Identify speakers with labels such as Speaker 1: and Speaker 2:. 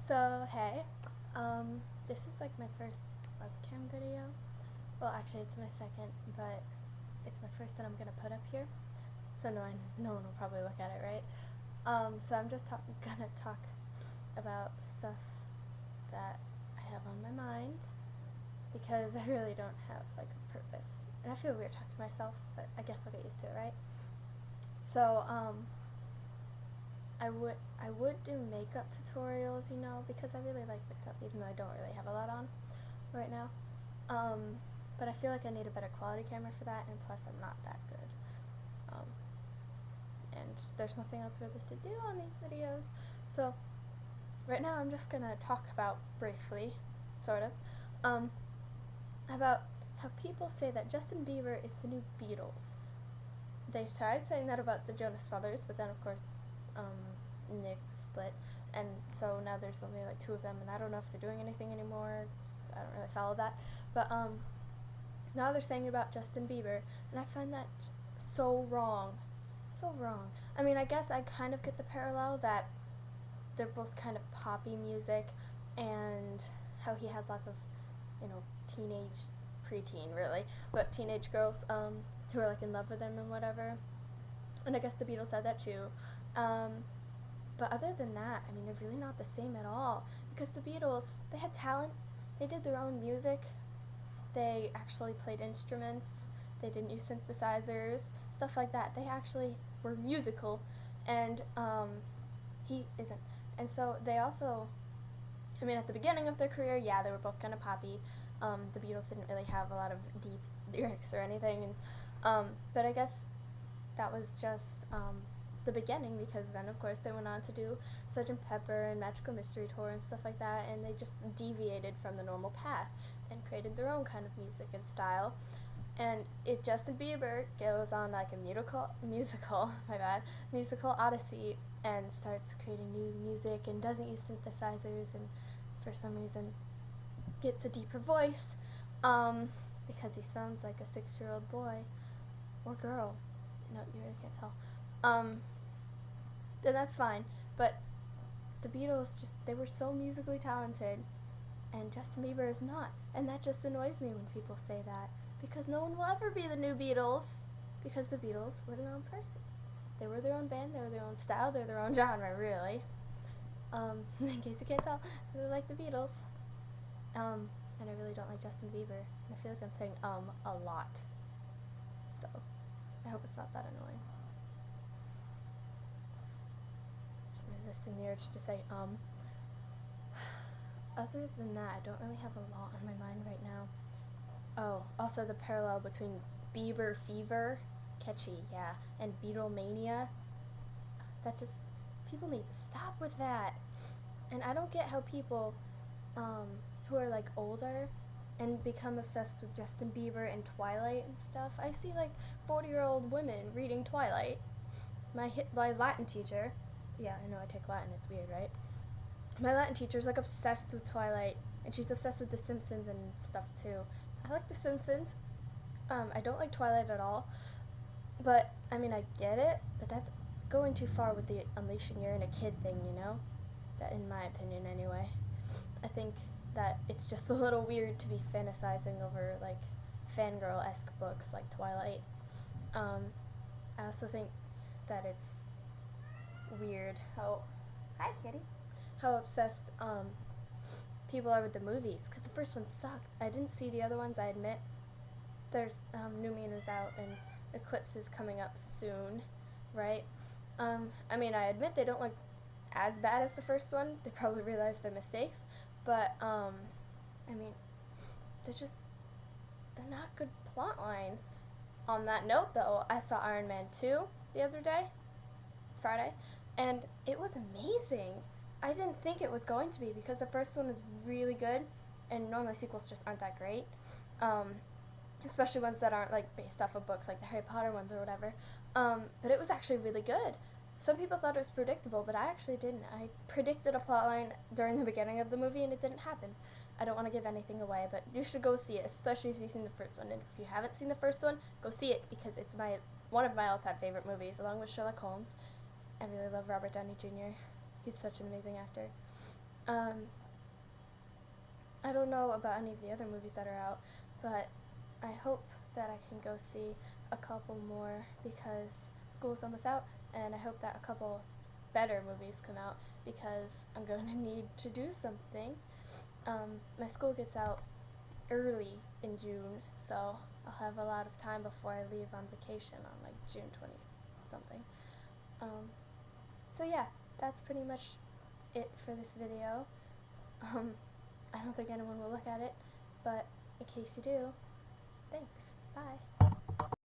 Speaker 1: So, hey, this is like my first webcam video. Well, actually, it's my second, but it's my first that I'm gonna put up here. So no one will probably look at it, right? So I'm just gonna talk about stuff that I have on my mind because I really don't have like a purpose, and I feel weird talking to myself, but I guess I'll get used to it, right? So, I would do makeup tutorials, because I really like makeup, even though I don't really have a lot on right now. But I feel like I need a better quality camera for that, and plus I'm not that good. And there's nothing else really to do on these videos. So right now I'm just gonna talk about briefly, sort of, about how people say that Justin Bieber is the new Beatles. They started saying that about the Jonas Brothers, but then of course Nick split, and so now there's only like two of them, and I don't know if they're doing anything anymore. I don't really follow that, but now they're saying about Justin Bieber, and I find that just so wrong. I mean, I guess I kind of get the parallel that they're both kind of poppy music, and how he has lots of, teenage, preteen really, but teenage girls who are like in love with him and whatever. And I guess the Beatles said that too. But other than that, I mean, they're really not the same at all, because the Beatles, they had talent, they did their own music, they actually played instruments, they didn't use synthesizers, stuff like that. They actually were musical, and he isn't. And so they also, I mean, at the beginning of their career, yeah, they were both kind of poppy. The Beatles didn't really have a lot of deep lyrics or anything, and but I guess that was just the beginning, because then of course they went on to do Sgt. Pepper and Magical Mystery Tour and stuff like that, and they just deviated from the normal path and created their own kind of music and style. And if Justin Bieber goes on like a musical odyssey and starts creating new music and doesn't use synthesizers, and for some reason gets a deeper voice, because he sounds like a 6-year-old boy or girl, no, you really can't tell, then that's fine. But the Beatles, they were so musically talented, and Justin Bieber is not, and that just annoys me when people say that, because no one will ever be the new Beatles, because the Beatles were their own person. They were their own band, they were their own style, they're their own genre, really. In case you can't tell, I really like the Beatles, and I really don't like Justin Bieber, and I feel like I'm saying a lot, so I hope it's not that annoying. Resisting the urge to say Other than that, I don't really have a lot on my mind right now. Oh, also the parallel between Bieber fever, catchy, yeah, and Beatlemania. That just, people need to stop with that. And I don't get how people who are like older and become obsessed with Justin Bieber and Twilight and stuff. I see like 40-year-old women reading Twilight. My Latin teacher, yeah, I know I take Latin, it's weird, right? My Latin teacher's like obsessed with Twilight, and she's obsessed with The Simpsons and stuff too. I like The Simpsons. I don't like Twilight at all, but I mean, I get it, but that's going too far with the unleashing your inner kid thing, that, in my opinion anyway. I think that it's just a little weird to be fantasizing over like fangirl-esque books like Twilight. I also think that it's weird how obsessed people are with the movies, because the first one sucked. I didn't see the other ones, I admit. There's New Moon is out, and Eclipse is coming up soon, right? I mean, I admit they don't look as bad as the first one. They probably realized their mistakes, but I mean, they're not good plot lines. On that note, though, I saw Iron Man 2 the other day, Friday, and it was amazing. I didn't think it was going to be, because the first one was really good, and normally sequels just aren't that great, especially ones that aren't like based off of books like the Harry Potter ones or whatever, but it was actually really good. Some people thought it was predictable, but I actually didn't. I predicted a plotline during the beginning of the movie, and it didn't happen. I don't want to give anything away, but you should go see it, especially if you've seen the first one. And if you haven't seen the first one, go see it, because it's one of my all-time favorite movies, along with Sherlock Holmes. I really love Robert Downey Jr. He's such an amazing actor. I don't know about any of the other movies that are out, but I hope that I can go see a couple more because school's almost out, and I hope that a couple better movies come out because I'm going to need to do something. My school gets out early in June, so I'll have a lot of time before I leave on vacation on like June 20th something. So yeah, that's pretty much it for this video. I don't think anyone will look at it, but in case you do, thanks. Bye.